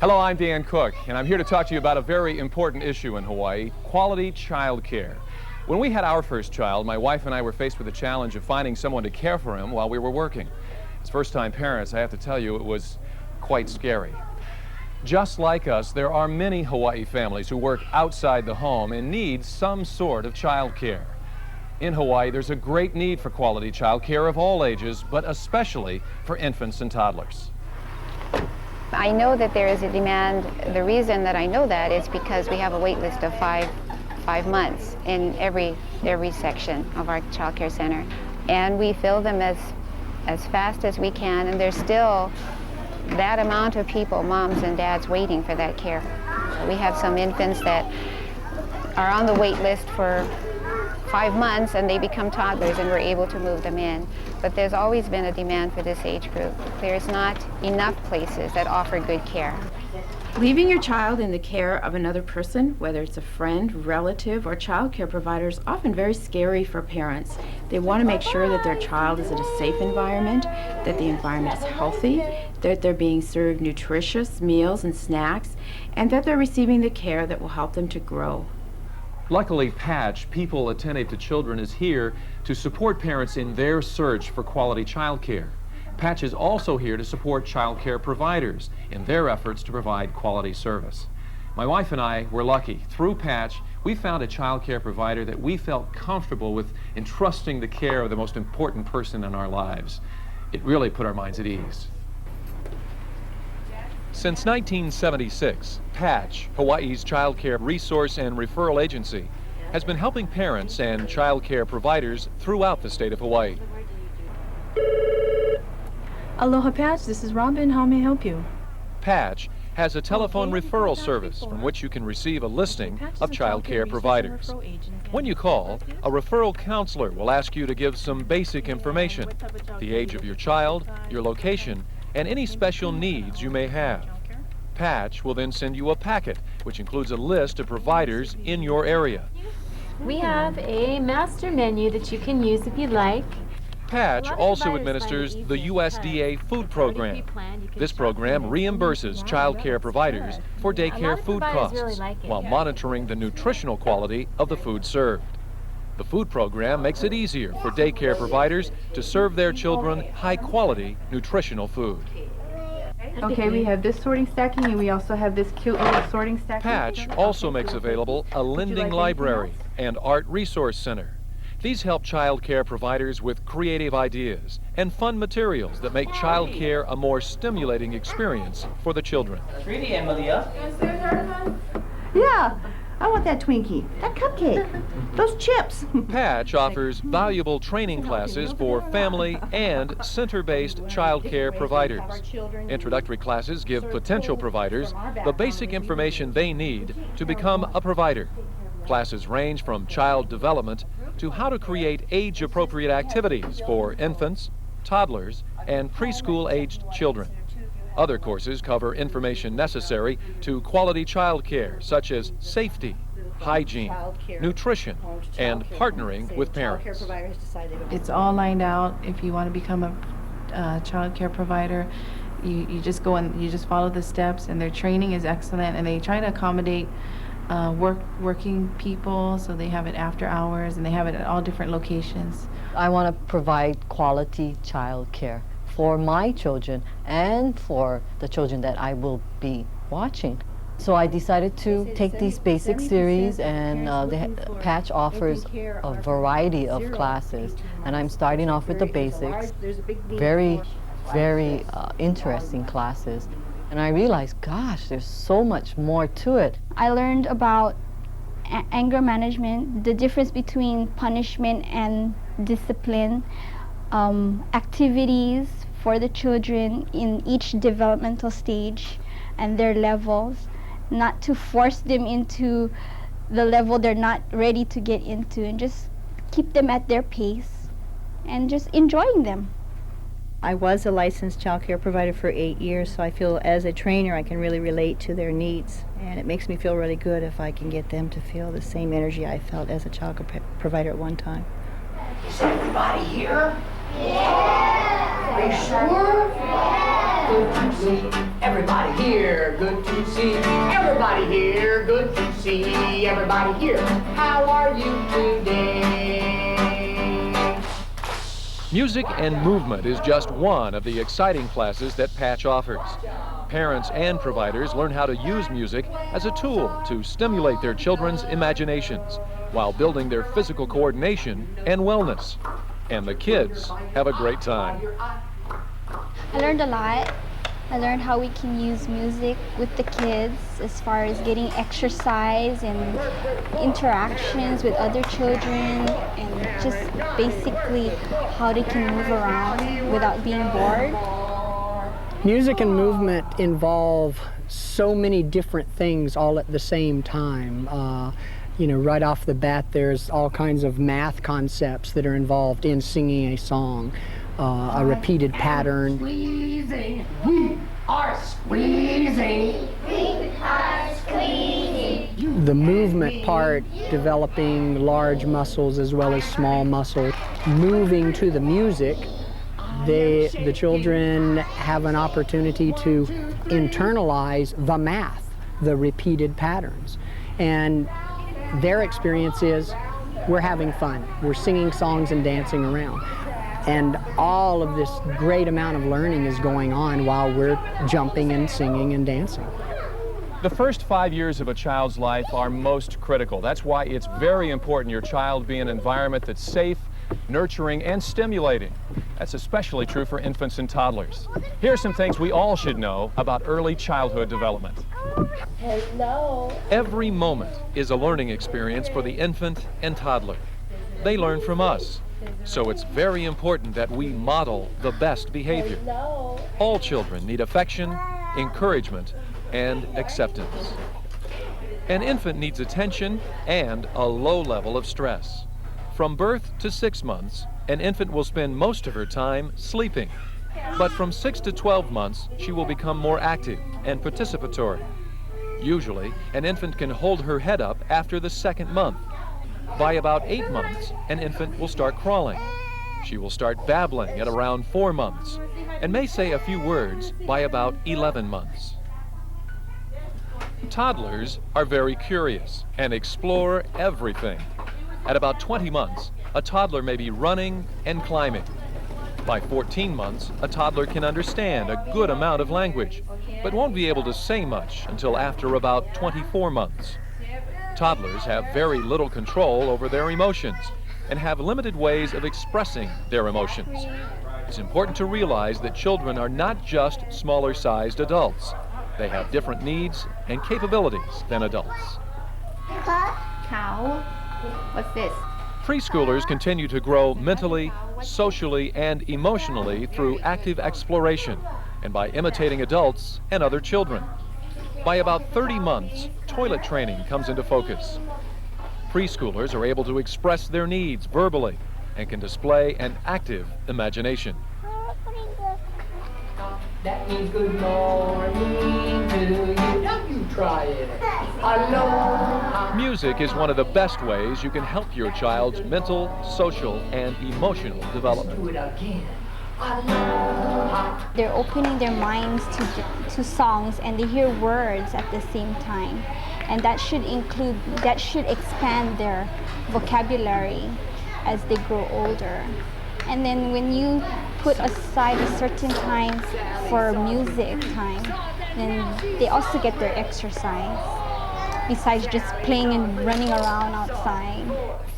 Hello, I'm Dan Cook, and I'm here to talk to you about a very important issue in Hawaii, quality child care. When we had our first child, my wife and I were faced with the challenge of finding someone to care for him while we were working. As first-time parents, I have to tell you, it was quite scary. Just like us, there are many Hawaii families who work outside the home and need some sort of child care. In Hawaii, there's a great need for quality child care of all ages, but especially for infants and toddlers. I know that there is a demand. The reason that I know that is because we have a wait list of five months in every section of our child care center. And we fill them as fast as we can, and there's still that amount of people, moms and dads, waiting for that care. We have some infants that are on the wait list for 5 months and they become toddlers and we're able to move them in. But there's always been a demand for this age group. There's not enough places that offer good care. Leaving your child in the care of another person, whether it's a friend, relative, or child care provider, is often very scary for parents. They want to make sure that their child is in a safe environment, that the environment is healthy, that they're being served nutritious meals and snacks, and that they're receiving the care that will help them to grow. Luckily, Patch, People Attentive to Children, is here to support parents in their search for quality child care. Patch is also here to support child care providers in their efforts to provide quality service. My wife and I were lucky. Through Patch, we found a child care provider that we felt comfortable with entrusting the care of the most important person in our lives. It really put our minds at ease. Since 1976, Patch, Hawaii's child care resource and referral agency, has been helping parents and child care providers throughout the state of Hawaii. Aloha Patch, this is Robin. How may I help you? Patch has a telephone referral service from which you can receive a listing of child care providers. When you call, a referral counselor will ask you to give some basic information, the age of your child, your location, and any special needs you may have. Patch will then send you a packet which includes a list of providers in your area. We have a master menu that you can use if you like. Patch also administers the USDA food program. This program reimburses child care providers for daycare food costs while monitoring the nutritional quality of the food served. The food program makes it easier for daycare providers to serve their children high-quality nutritional food. Okay, we have this sorting stacking and we also have this cute little sorting stacking. Patch also makes available a lending library and art resource center. These help child care providers with creative ideas and fun materials that make child care a more stimulating experience for the children. Really, Emilia? Yeah, I want that Twinkie, that cupcake, those chips. Patch offers valuable training classes for family and center-based child care providers. Introductory classes give potential providers the basic information they need to become a provider. Classes range from child development to how to create age-appropriate activities for infants, toddlers, and preschool-aged children. Other courses cover information necessary to quality child care, such as safety, hygiene, nutrition, and partnering with parents. It's all lined out. If you want to become a child care provider, you just go and you just follow the steps, and their training is excellent, and they try to accommodate working people, so they have it after hours, and they have it at all different locations. I want to provide quality child care for my children and for the children that I will be watching. So I decided to take these basic series, and Patch offers a variety of classes, and I'm starting off with the basics. Very interesting classes. And I realized, gosh, there's so much more to it. I learned about anger management, the difference between punishment and discipline, activities for the children in each developmental stage and their levels, not to force them into the level they're not ready to get into, and just keep them at their pace and just enjoying them. I was a licensed child care provider for 8 years, so I feel as a trainer I can really relate to their needs, and it makes me feel really good if I can get them to feel the same energy I felt as a child care provider at one time. Is everybody here? Yeah! Are you sure? Yeah! good to see. Everybody here, good to see. Everybody here, good to see. Everybody here, how are you today? Music and movement is just one of the exciting classes that Patch offers. Parents and providers learn how to use music as a tool to stimulate their children's imaginations while building their physical coordination and wellness. And the kids have a great time. I learned a lot. I learned how we can use music with the kids as far as getting exercise and interactions with other children, and just basically how they can move around without being bored. Music and movement involve so many different things all at the same time. You know, right off the bat, there's all kinds of math concepts that are involved in singing a song, a repeated pattern. Squeezing, we are squeezing. We are squeezing. The movement part, developing large muscles as well as small muscles. Moving to the music, the children have an opportunity to internalize the math, the repeated patterns. And their experience is, we're having fun. We're singing songs and dancing around. And all of this great amount of learning is going on while we're jumping and singing and dancing. The first 5 years of a child's life are most critical. That's why it's very important your child be in an environment that's safe, nurturing, and stimulating. That's especially true for infants and toddlers. Here are some things we all should know about early childhood development. Hello. Every moment is a learning experience for the infant and toddler. They learn from us, so it's very important that we model the best behavior. All children need affection, encouragement, and acceptance. An infant needs attention and a low level of stress. From birth to 6 months, an infant will spend most of her time sleeping. But from 6 to 12 months, she will become more active and participatory. Usually, an infant can hold her head up after the 2nd month. By about 8 months, an infant will start crawling. She will start babbling at around 4 months and may say a few words by about 11 months. Toddlers are very curious and explore everything. At about 20 months, a toddler may be running and climbing. By 14 months, a toddler can understand a good amount of language, but won't be able to say much until after about 24 months. Toddlers have very little control over their emotions and have limited ways of expressing their emotions. It's important to realize that children are not just smaller-sized adults. They have different needs and capabilities than adults. Cow. What's this? Preschoolers continue to grow mentally, socially, and emotionally through active exploration and by imitating adults and other children. By about 30 months, toilet training comes into focus. Preschoolers are able to express their needs verbally and can display an active imagination. That means good morning to you. Now you try it. Aloha. Music is one of the best ways you can help your child's mental, social, and emotional development. Do it again. Aloha. They're opening their minds to songs, and they hear words at the same time. And that should expand their vocabulary as they grow older. And then when you put aside a certain time for music time, then they also get their exercise, besides just playing and running around outside.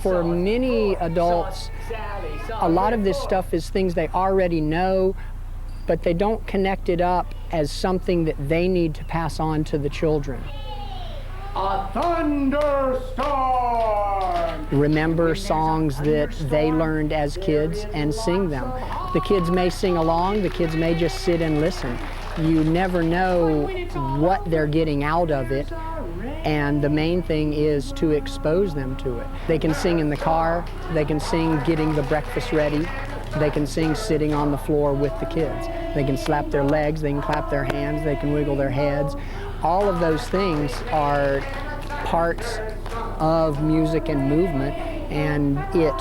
For many adults, a lot of this stuff is things they already know, but they don't connect it up as something that they need to pass on to the children. A thunderstorm. Remember songs that they learned as kids and sing them. The kids may sing along, the kids may just sit and listen. You never know what they're getting out of it, and the main thing is to expose them to it. They can sing in the car, they can sing getting the breakfast ready, they can sing sitting on the floor with the kids. They can slap their legs, they can clap their hands, they can wiggle their heads. All of those things are parts of music and movement, and it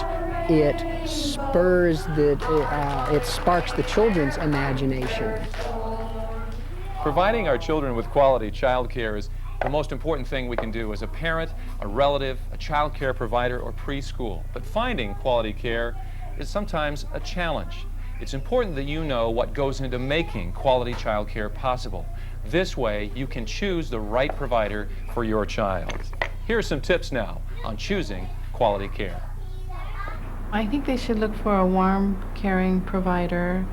sparks the children's imagination. Providing our children with quality child care is the most important thing we can do as a parent, a relative, a child care provider, or preschool. But finding quality care is sometimes a challenge. It's important that you know what goes into making quality child care possible. This way, you can choose the right provider for your child. Here are some tips now on choosing quality care. I think they should look for a warm, caring provider,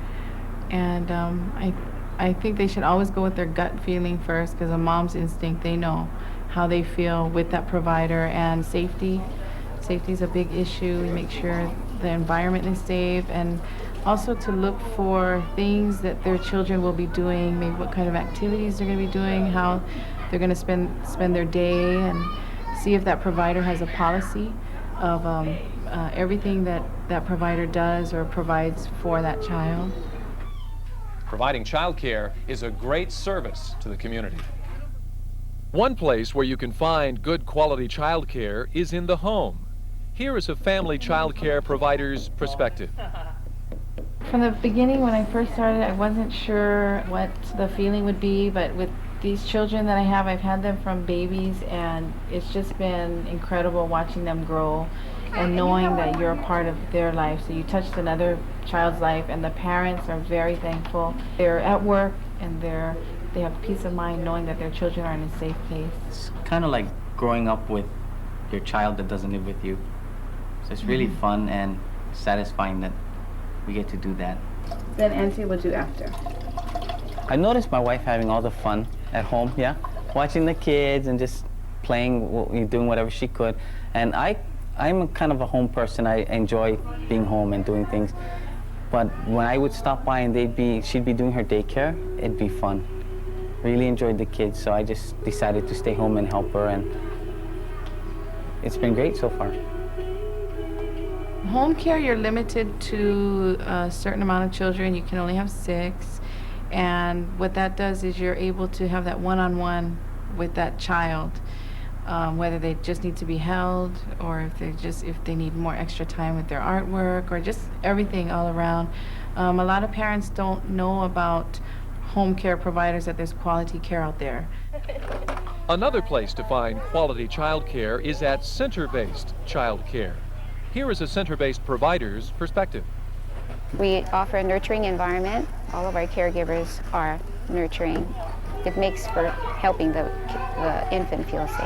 and I think they should always go with their gut feeling first, because a mom's instinct, they know how they feel with that provider. And safety is a big issue. We make sure the environment is safe, and also to look for things that their children will be doing, maybe what kind of activities they're going to be doing, how they're going to spend their day, and see if that provider has a policy of everything that provider does or provides for that child. Providing child care is a great service to the community. One place where you can find good quality child care is in the home. Here is a family child care provider's perspective. From the beginning, when I first started, I wasn't sure what the feeling would be, but with these children that I have, I've had them from babies, and it's just been incredible watching them grow and knowing that you're a part of their life. So you touched another child's life, and the parents are very thankful. They're at work, and they have peace of mind knowing that their children are in a safe place. It's kind of like growing up with your child that doesn't live with you. So it's really fun and satisfying that we get to do that. Then Auntie will do after. I noticed my wife having all the fun at home, watching the kids and just playing, doing whatever she could. And I'm kind of a home person. I enjoy being home and doing things. But when I would stop by and she'd be doing her daycare, it'd be fun. Really enjoyed the kids, so I just decided to stay home and help her, and it's been great so far. Home care, you're limited to a certain amount of children. You can only have 6. And what that does is you're able to have that one-on-one with that child, whether they just need to be held, or if they need more extra time with their artwork, or just everything all around. A lot of parents don't know about home care providers, that there's quality care out there. Another place to find quality child care is at center-based child care. Here is a center-based provider's perspective. We offer a nurturing environment. All of our caregivers are nurturing. It makes for helping the infant feel safe.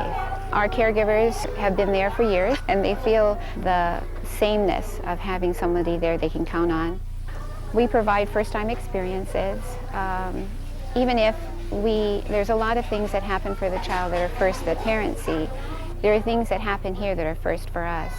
Our caregivers have been there for years, and they feel the sameness of having somebody there they can count on. We provide first-time experiences. Even if there's a lot of things that happen for the child that are first that parents see, there are things that happen here that are first for us.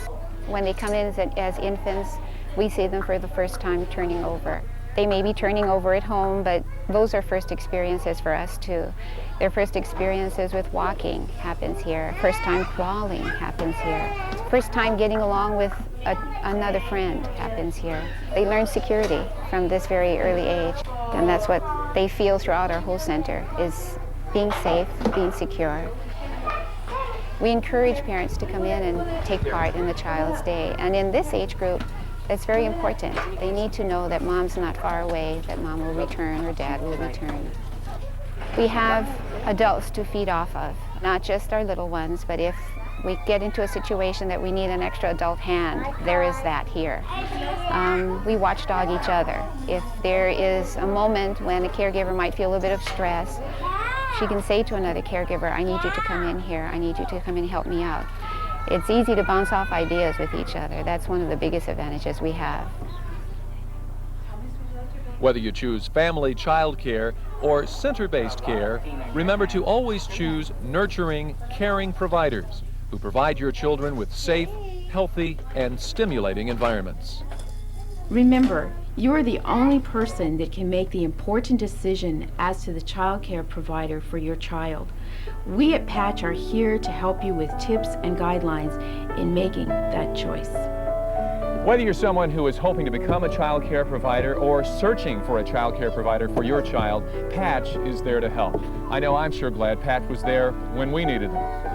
When they come in as infants, we see them for the first time turning over. They may be turning over at home, but those are first experiences for us too. Their first experiences with walking happens here. First time crawling happens here. First time getting along with another friend happens here. They learn security from this very early age, and that's what they feel throughout our whole center, is being safe, being secure. We encourage parents to come in and take part in the child's day, and in this age group, it's very important. They need to know that mom's not far away, that mom will return or dad will return. We have adults to feed off of, not just our little ones, but if we get into a situation that we need an extra adult hand, there is that here. We watchdog each other. If there is a moment when a caregiver might feel a bit of stress, she can say to another caregiver, I need you to come in here, I need you to come in and help me out. It's easy to bounce off ideas with each other. That's one of the biggest advantages we have. Whether you choose family child care or center-based care, remember to always choose nurturing, caring providers who provide your children with safe, healthy, and stimulating environments. Remember, you are the only person that can make the important decision as to the child care provider for your child. We at Patch are here to help you with tips and guidelines in making that choice. Whether you're someone who is hoping to become a child care provider or searching for a child care provider for your child, Patch is there to help. I know I'm sure glad Patch was there when we needed them.